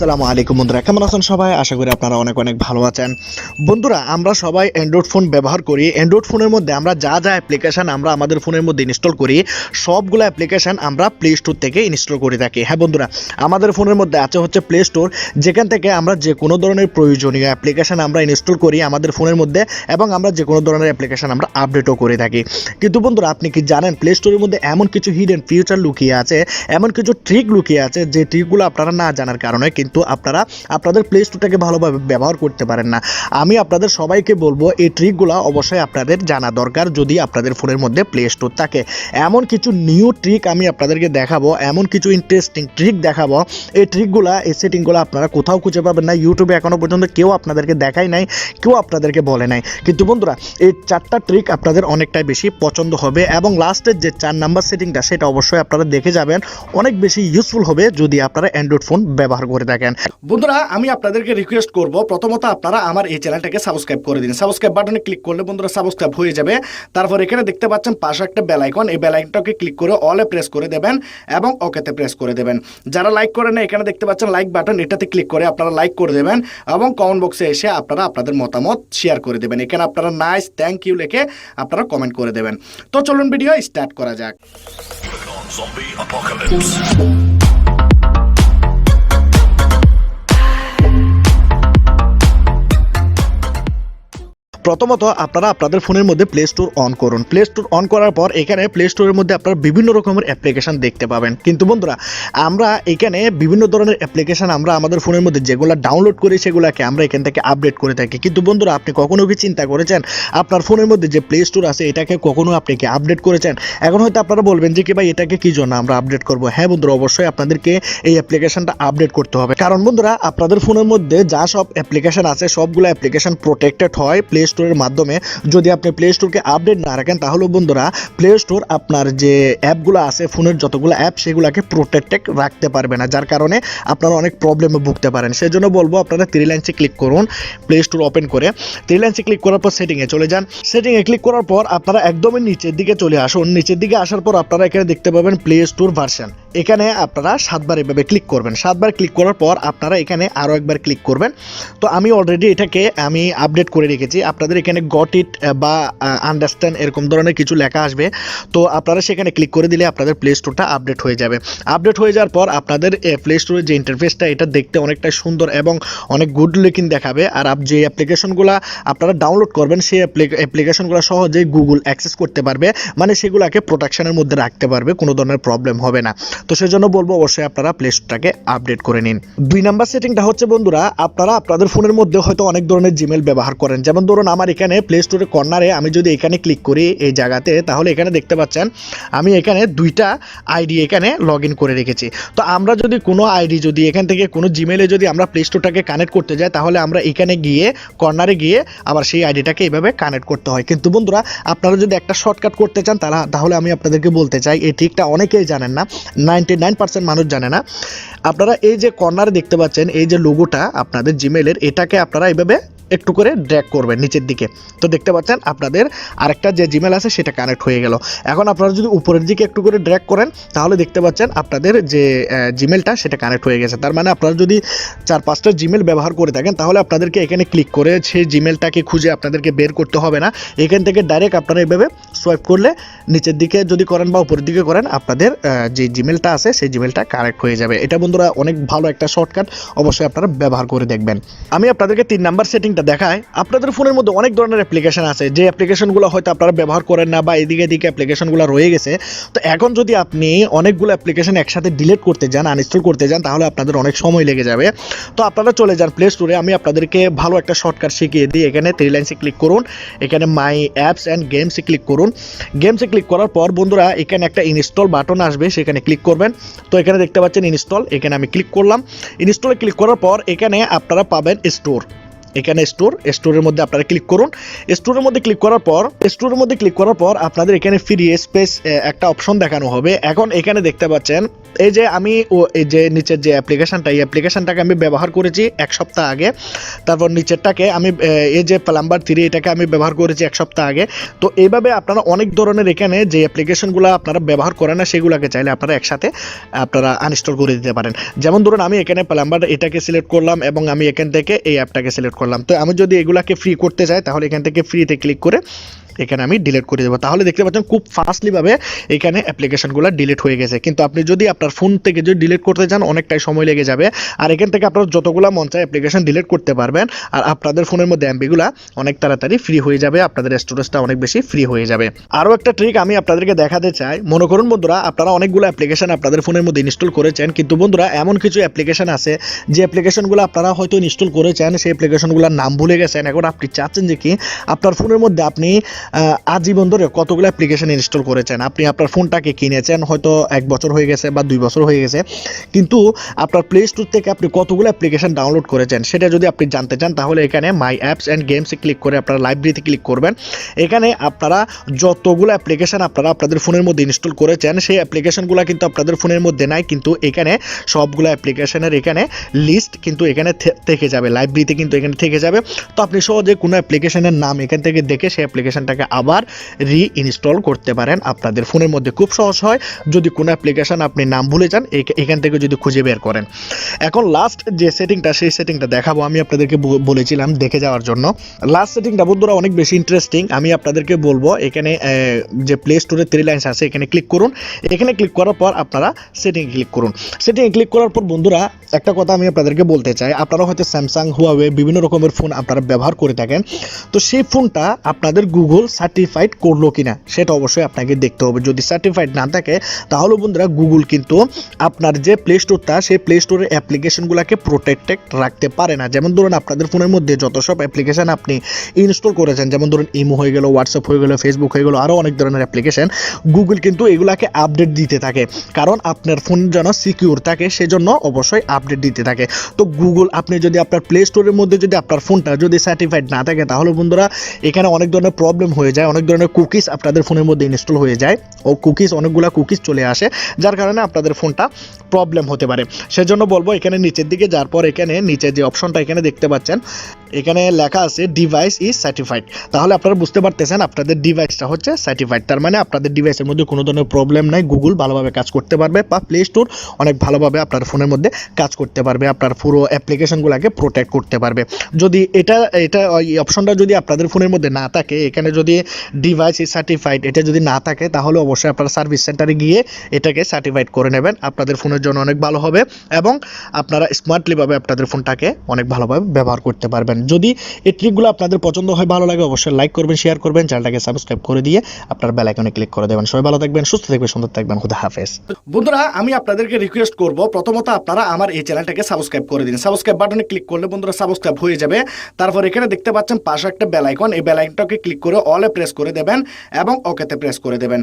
আসসালামু আলাইকুম বন্ধুরা, কেমন আছেন সবাই? আশা করি আপনারা অনেক অনেক ভালো আছেন। বন্ধুরা, আমরা সবাই অ্যান্ড্রয়েড ফোন ব্যবহার করি। অ্যান্ড্রয়েড ফোনের মধ্যে আমরা যা যা অ্যাপ্লিকেশন আমরা আমাদের ফোনের মধ্যে ইনস্টল করি, সবগুলো অ্যাপ্লিকেশন আমরা প্লে স্টোর থেকে ইনস্টল করে থাকি। হ্যাঁ বন্ধুরা, আমাদের ফোনের মধ্যে আছে হচ্ছে প্লে স্টোর, যেখান থেকে আমরা যে কোনো ধরনের প্রয়োজনীয় অ্যাপ্লিকেশন আমরা ইনস্টল করি আমাদের ফোনের মধ্যে, এবং আমরা যে কোনো ধরনের অ্যাপ্লিকেশন আমরা আপডেটও করে থাকি। কিন্তু বন্ধুরা, আপনি কি জানেন প্লে স্টোরের মধ্যে এমন কিছু হিডেন ফিচার লুকিয়ে আছে, এমন কিছু ট্রিক লুকিয়ে আছে, যে ট্রিকগুলো আপনারা না জানার কারণে কিন্তু আপনারা আপনাদের প্লে স্টোরটাকে ভালোভাবে ব্যবহার করতে পারেন না। আমি আপনাদের সবাইকে বলবো এই ট্রিকগুলো অবশ্যই আপনাদের জানা দরকার যদি আপনাদের ফোনের মধ্যে প্লে স্টোর থাকে। এমন কিছু নিউ ট্রিক আমি আপনাদেরকে দেখাবো, এমন কিছু ইন্টারেস্টিং ট্রিক দেখাবো। এই ট্রিকগুলো, এই সেটিংগুলো আপনারা কোথাও খুঁজে পাবেন না। ইউটিউবে এখনও পর্যন্ত কেউ আপনাদেরকে দেখায় নাই, কেউ আপনাদেরকে বলে নাই। কিন্তু বন্ধুরা, এই 4টা ট্রিক আপনাদের অনেকটাই বেশি পছন্দ হবে, এবং লাস্টের যে 4 নাম্বার সেটিংটা সেটা অবশ্যই আপনারা দেখে যাবেন। অনেক বেশি ইউজফুল হবে যদি আপনারা অ্যান্ড্রয়েড ফোন ব্যবহার করে থাকেন। বন্ধুরা, আমি আপনাদেরকে রিকোয়েস্ট করব, প্রথমত আপনারা আমার এই চ্যানেলটাকে সাবস্ক্রাইব করে দিন। সাবস্ক্রাইব বাটনে ক্লিক করলে বন্ধুরা সাবস্ক্রাইব হয়ে যাবে। তারপর এখানে দেখতে পাচ্ছেন পাশে একটা বেল আইকন, এই বেল আইকনটাকে ক্লিক করে অলে প্রেস করে দেবেন এবং ওকেতে প্রেস করে দেবেন। যারা লাইক করেন না, এখানে দেখতে পাচ্ছেন লাইক বাটন, এটাতে ক্লিক করে আপনারা লাইক করে দেবেন এবং কমেন্ট বক্সে এসে আপনারা আপনাদের মতামত শেয়ার করে দেবেন। এখানে আপনারা নাইস, থ্যাংক ইউ লিখে আপনারা কমেন্ট করে দেবেন। তো চলুন ভিডিও স্টার্ট করা যাক। প্রথমত আপনারা আপনাদের ফোনের মধ্যে প্লে স্টোর অন করুন। প্লে স্টোর অন করার পর এখানে প্লে স্টোরের মধ্যে আপনারা বিভিন্ন রকমের অ্যাপ্লিকেশন দেখতে পাবেন। কিন্তু বন্ধুরা, আমরা এখানে বিভিন্ন ধরনের অ্যাপ্লিকেশন আমরা আমাদের ফোনের মধ্যে যেগুলো ডাউনলোড করি সেগুলোকে আমরা এখান থেকে আপডেট করে থাকি। কিন্তু বন্ধুরা, আপনি কখনো কি চিন্তা করেছেন আপনার ফোনের মধ্যে যে প্লে স্টোর আছে এটাকে কখনো আপনি কি আপডেট করেছেন? এখন হয়তো আপনারা বলবেন যে কি ভাই, এটাকে কি জন্য আমরা আপডেট করব? হ্যাঁ বন্ধুরা, অবশ্যই আপনাদেরকে এই অ্যাপ্লিকেশনটা আপডেট করতে হবে। কারণ বন্ধুরা, আপনাদের ফোনের মধ্যে যা সব অ্যাপ্লিকেশন আছে সবগুলো অ্যাপ্লিকেশন প্রোটেক্টেড হয় প্লে স্টোরের মাধ্যমে। যদি আপনি প্লে স্টোরকে আপডেট না রাখেন তাহলে বন্ধুরা প্লে স্টোর আপনার যে অ্যাপগুলো আছে, ফোনের যতগুলো অ্যাপ সেগুলোকে প্রোটেক্টেড রাখতে পারবে না, যার কারণে আপনারা অনেক প্রবলেমে ভুগতে পারেন। সেই জন্য বলবো আপনারা 3 লাইনসে ক্লিক করুন, প্লে স্টোর ওপেন করে 3 লাইনসে ক্লিক করার পর সেটিংয়ে চলে যান। সেটিংয়ে ক্লিক করার পর আপনারা একদমই নিচের দিকে চলে আসুন। নিচের দিকে আসার পর আপনারা এখানে দেখতে পাবেন প্লে স্টোর ভার্সন। এখানে আপনারা 7বার এভাবে ক্লিক করবেন। 7বার ক্লিক করার পর আপনারা এখানে আরও একবার ক্লিক করবেন। তো আমি অলরেডি এটাকে আমি আপডেট করে রেখেছি। আপনাদের এখানে গট ইট বা আন্ডারস্ট্যান্ড এরকম ধরনের কিছু লেখা আসবে। তো আপনারা সেখানে ক্লিক করে দিলে আপনাদের প্লে স্টোরটা আপডেট হয়ে যাবে। আপডেট হয়ে যাওয়ার পর আপনাদের প্লে স্টোরের যে ইন্টারফেসটা এটা দেখতে অনেকটাই সুন্দর এবং অনেক গুড লুকিং দেখাবে। আর যে অ্যাপ্লিকেশনগুলো আপনারা ডাউনলোড করবেন সেই অ্যাপ্লিকেশনগুলো সহজেই গুগল অ্যাক্সেস করতে পারবে, মানে সেগুলোকে প্রোটেকশনের মধ্যে রাখতে পারবে, কোনো ধরনের প্রবলেম হবে না। তো সেজন্য বলবো অবশ্যই আপনারা প্লে স্টোরটাকে আপডেট করে নিন। 2 নাম্বার সেটিংটা হচ্ছে বন্ধুরা, আপনারা আপনাদের ফোনের মধ্যে হয়তো অনেক ধরনের জিমেল ব্যবহার করেন। যেমন ধরুন আমার এখানে প্লে স্টোরের কর্নারে আমি যদি এখানে ক্লিক করি এই জায়গাতে, তাহলে এখানে দেখতে পাচ্ছেন আমি এখানে 2টা আইডি এখানে লগ ইন করে রেখেছি। তো আমরা যদি কোনো আইডি যদি এখান থেকে কোনো জিমেলে যদি আমরা প্লে স্টোরটাকে কানেক্ট করতে যাই, তাহলে আমরা এখানে গিয়ে কর্নারে গিয়ে আবার সেই আইডিটাকে এইভাবে কানেক্ট করতে হয়। কিন্তু বন্ধুরা, আপনারা যদি একটা শর্টকাট করতে চান তাহলে আমি আপনাদেরকে বলতে চাই এই ট্রিকটা অনেকেই জানেন না, 99% মানুষ জানে না। আপনারা এই যে কর্নারে দেখতে পাচ্ছেন এই যে লোগোটা আপনাদের জিমেলের, এটাকে আপনারা এইভাবে একটু করে ড্র্যাগ করবেন নিচের দিকে। তো দেখতে পাচ্ছেন আপনাদের আরেকটা যে জিমেল আছে সেটা কানেক্ট হয়ে গেল। এখন আপনারা যদি উপরের দিকে একটু করে ড্র্যাগ করেন তাহলে দেখতে পাচ্ছেন আপনাদের যে জিমেলটা সেটা কানেক্ট হয়ে গেছে। তার মানে আপনারা যদি 4-5টা জিমেল ব্যবহার করে থাকেন তাহলে আপনাদেরকে এখানে ক্লিক করে সেই জিমেলটাকে খুঁজে আপনাদেরকে বের করতে হবে না। এখান থেকে ডাইরেক্ট আপনারা এইভাবে সোয়াইপ করলে নিচের দিকে যদি করেন বা উপরের দিকে করেন আপনাদের যে জিমেলটা আছে সেই জিমেলটা কানেক্ট হয়ে যাবে। এটা বন্ধুরা অনেক ভালো একটা শর্টকাট, অবশ্যই আপনারা ব্যবহার করে দেখবেন। আমি আপনাদেরকে 3 নাম্বার সেটিংটা দেখায়। আপনাদের ফোনের মধ্যে অনেক ধরনের অ্যাপ্লিকেশন আছে যে অ্যাপ্লিকেশনগুলো হয়তো আপনারা ব্যবহার করেন না বা এদিকে অ্যাপ্লিকেশনগুলো রয়ে গেছে। তো এখন যদি আপনি অনেকগুলো অ্যাপ্লিকেশন একসাথে ডিলিট করতে যান, আনইনস্টল করতে যান, তাহলে আপনাদের অনেক সময় লেগে যাবে। তো আপনারা চলে যান প্লে স্টোরে। আমি আপনাদেরকে ভালো একটা শর্টকাট শিখিয়ে দিই। এখানে 3 লাইনসে ক্লিক করুন, এখানে মাই অ্যাপস অ্যান্ড গেমসে ক্লিক করুন। গেমসে ক্লিক করার পর বন্ধুরা এখানে একটা ইনস্টল বাটন আসবে, সেখানে ক্লিক করবেন। তো এখানে দেখতে পাচ্ছেন ইনস্টল, এখানে আমি ক্লিক করলাম। ইনস্টলে ক্লিক করার পর এখানে আপনারা পাবেন স্টোর। এখানে স্টোরের মধ্যে আপনারা ক্লিক করুন। স্টোরের মধ্যে ক্লিক করার পর আপনাদের এখানে ফ্রি স্পেস একটা অপশন দেখানো হবে। এখন এখানে দেখতে পাচ্ছেন এই যে আমি এই যে নিচের যে এই অ্যাপ্লিকেশনটাকে আমি ব্যবহার করেছি 1 সপ্তাহ আগে। তারপর নিচেরটাকে আমি এই যে প্লাম্বার 3 এটাকে আমি ব্যবহার করেছি 1 সপ্তাহ আগে। তো এইভাবে আপনারা অনেক ধরনের এখানে যে অ্যাপ্লিকেশনগুলো আপনারা ব্যবহার করেন না সেগুলোকে চাইলে আপনারা একসাথে আপনারা আনইনস্টল করে দিতে পারেন। যেমন ধরুন আমি এখানে প্লাম্বার এটাকে সিলেক্ট করলাম এবং আমি এখান থেকে এই অ্যাপটাকে সিলেক্ট করলাম। তো আমি যদি এগুলাকে ফ্রি করতে চাই তাহলে এখান থেকে ফ্রিতে ক্লিক করে এখানে আমি ডিলিট করে দেবো। তাহলে দেখতে পাচ্ছেন খুব ফাস্টলিভাবে এখানে অ্যাপ্লিকেশনগুলো ডিলিট হয়ে গেছে। কিন্তু আপনি যদি আপনার ফোন থেকে যদি ডিলিট করতে চান অনেকটাই সময় লেগে যাবে। আর এখান থেকে আপনার যতগুলো মন চায় অ্যাপ্লিকেশন ডিলিট করতে পারবেন। আর আপনাদের ফোনের মধ্যে এমবিগুলো অনেক তাড়াতাড়ি ফ্রি হয়ে যাবে, আপনাদের স্টোরেজটা অনেক বেশি ফ্রি হয়ে যাবে। আরও একটা ট্রিক আমি আপনাদেরকে দেখাতে চাই। মনে করুন বন্ধুরা আপনারা অনেকগুলো অ্যাপ্লিকেশন আপনাদের ফোনের মধ্যে ইনস্টল করেছেন, কিন্তু বন্ধুরা এমন কিছু অ্যাপ্লিকেশন আছে যে অ্যাপ্লিকেশনগুলো আপনারা হয়তো ইনস্টল করেছেন, সেই অ্যাপ্লিকেশনগুলোর নাম ভুলে গেছেন। এখন আপনি চাচ্ছেন যে কি আপনার ফোনের মধ্যে আপনি আজীবন ধরে কতগুলো অ্যাপ্লিকেশন ইনস্টল করেছেন। আপনি আপনার ফোনটাকে কিনেছেন হয়তো 1 বছর হয়ে গেছে বা 2 বছর হয়ে গেছে, কিন্তু আপনার প্লে স্টোর থেকে আপনি কতগুলো অ্যাপ্লিকেশন ডাউনলোড করেছেন সেটা যদি আপনি জানতে চান তাহলে এখানে মাই অ্যাপস অ্যান্ড গেমসে ক্লিক করে আপনারা লাইব্রেরিতে ক্লিক করবেন। এখানে আপনারা যতগুলো অ্যাপ্লিকেশন আপনারা আপনাদের ফোনের মধ্যে ইনস্টল করেছেন সেই অ্যাপ্লিকেশনগুলো কিন্তু আপনাদের ফোনের মধ্যে নাই, কিন্তু এখানে সবগুলো অ্যাপ্লিকেশনের এখানে লিস্ট কিন্তু এখানে থেকে যাবে, লাইব্রেরিতে কিন্তু এখানে থেকে যাবে। তো আপনি সহজে কোনো অ্যাপ্লিকেশনের নাম এখান থেকে দেখে সেই অ্যাপ্লিকেশনটাকে আবার রিইনস্টল করতে পারেন আপনাদের ফোনের মধ্যে। খুব সহজ হয় যদি কোনো অ্যাপ্লিকেশন আপনি নাম ভুলে যান এখান থেকে যদি খুঁজে বের করেন। এখন লাস্ট যে সেটিংটা সেই সেটিংটা দেখাবো, আমি আপনাদেরকে বলেছিলাম দেখে যাওয়ার জন্য। লাস্ট সেটিংটা বন্ধুরা অনেক বেশি ইন্টারেস্টিং, আমি আপনাদেরকে বলবো। এখানে যে প্লে স্টোরে 3 লাইনস আছে এখানে ক্লিক করুন। এখানে ক্লিক করার পর আপনারা সেটিংয়ে ক্লিক করুন। সেটিংয়ে ক্লিক করার পর বন্ধুরা একটা কথা আমি আপনাদেরকে বলতে চাই, আপনারা হয়তো স্যামসাং, হুয়াওয়ে বিভিন্ন রকমের ফোন আপনারা ব্যবহার করে থাকেন। তো সেই ফোনটা আপনাদের গুগল সার্টিফাইড করলো কিনা সেটা অবশ্যই আপনাকে দেখতে হবে। যদি সার্টিফাইড না থাকে তাহলে বন্ধুরা গুগল কিন্তু আপনার যে প্লে স্টোরটা সেই প্লে স্টোরের অ্যাপ্লিকেশনগুলোকে প্রোটেক্টেড রাখতে পারে না। যেমন ধরুন আপনাদের ফোনের মধ্যে যত সব অ্যাপ্লিকেশন আপনি ইনস্টল করেছেন, যেমন ধরুন ইমো হয়ে গেল, হোয়াটসঅ্যাপ হয়ে গেল, ফেসবুক হয়ে গেল, আরও অনেক ধরনের অ্যাপ্লিকেশন গুগল কিন্তু এগুলাকে আপডেট দিতে থাকে, কারণ আপনার ফোন যেন সিকিউর থাকে সেজন্য অবশ্যই আপডেট দিতে থাকে। তো গুগল আপনি যদি আপনার প্লে স্টোরের মধ্যে যদি আপনার ফোনটা যদি সার্টিফাইড না থাকে তাহলে বন্ধুরা এখানে অনেক ধরনের প্রবলেম হয়ে যায়, অনেক ধরনের কুকিজ আপনাদের ফোনের মধ্যে ইনস্টল হয়ে যায় ও অনেকগুলা কুকিজ চলে আসে, যার কারণে আপনাদের ফোনটা প্রবলেম হতে পারে। সেজন্য বলবো এখানে নিচের দিকে যাওয়ার পর এখানে নিচে যে অপশনটা এখানে দেখতে পাচ্ছেন এখানে লেখা আছে ডিভাইস ইজ সার্টিফাইড। তাহলে আপনারা বুঝতে পারতেছেন আপনাদের ডিভাইসটা হচ্ছে সার্টিফাইড, তার মানে আপনাদের ডিভাইসের মধ্যে কোনো ধরনের প্রবলেম নাই, গুগল ভালোভাবে কাজ করতে পারবে বা প্লে স্টোর অনেক ভালোভাবে আপনার ফোনের মধ্যে কাজ করতে পারবে, আপনার পুরো অ্যাপ্লিকেশনগুলোকে প্রোটেক্ট করতে পারবে। যদি এটা এই অপশনটা যদি আপনাদের ফোনের মধ্যে না থাকে, এখানে যদি ডিভাইস ইজ সার্টিফাইড এটা যদি না থাকে তাহলে অবশ্যই আপনারা সার্ভিস সেন্টারে গিয়ে এটাকে সার্টিফাইড করে নেবেন, আপনাদের ফোনের জন্য অনেক ভালো হবে এবং আপনারা স্মার্টলিভাবে আপনাদের ফোনটাকে অনেক ভালোভাবে ব্যবহার করতে পারবেন। যদি এই ট্রিকগুলো আপনাদের পছন্দ হয়, ভালো লাগে, অবশ্যই লাইক করবেন, শেয়ার করবেন, চ্যানেলটাকে সাবস্ক্রাইব করে দিয়ে আপনার বেল আইকনে ক্লিক করে দেবেন। সবাই ভালো থাকবেন, সুস্থ থাকবেন, সুন্দর থাকবেন। খুদা হাফেজ। বন্ধুরা আমি আপনাদেরকে রিকোয়েস্ট করব প্রথমত আপনারা আমার এই চ্যানেলটাকে সাবস্ক্রাইব করে দিন। সাবস্ক্রাইব বাটনে ক্লিক করলে বন্ধুরা সাবস্ক্রাইব হয়ে যাবে। তারপর এখানে দেখতে পাচ্ছেন পাশে একটা বেল আইকন, এই বেল আইকনটাকে ক্লিক করে অলে প্রেস করে দেবেন এবং ওকেতে প্রেস করে দেবেন।